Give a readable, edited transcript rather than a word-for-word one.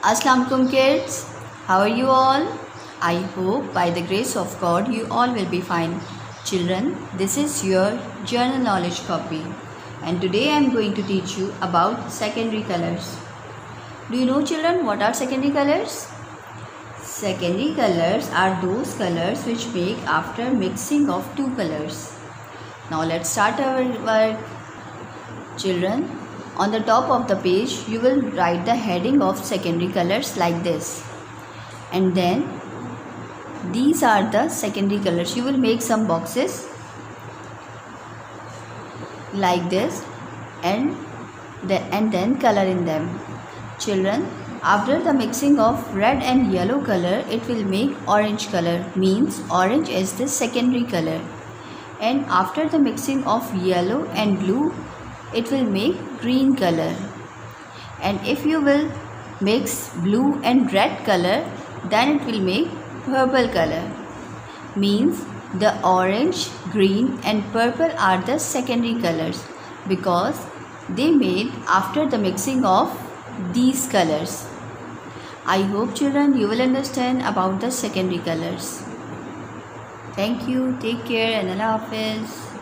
Assalamu alaikum kids, how are you all? I hope by the grace of God you all will be fine. Children, this is your journal knowledge copy and today I am going to teach you about secondary colors. Do you know children what are secondary colors? Secondary colors are those colors which make after mixing of two colors. Now let's start our work. Children, on the top of the page you will write the heading of secondary colors like this, and then these are the secondary colors. You will make some boxes like this and then color in them. Children, after the mixing of red and yellow color, it will make orange color, means orange is the secondary color. And after the mixing of yellow and blue, it will make green color. And if you will mix blue and red color, then it will make purple color, means the orange, green and purple are the secondary colors because they made after the mixing of these colors. I hope children you will understand about the secondary colors. Thank you, take care and Allah Hafiz.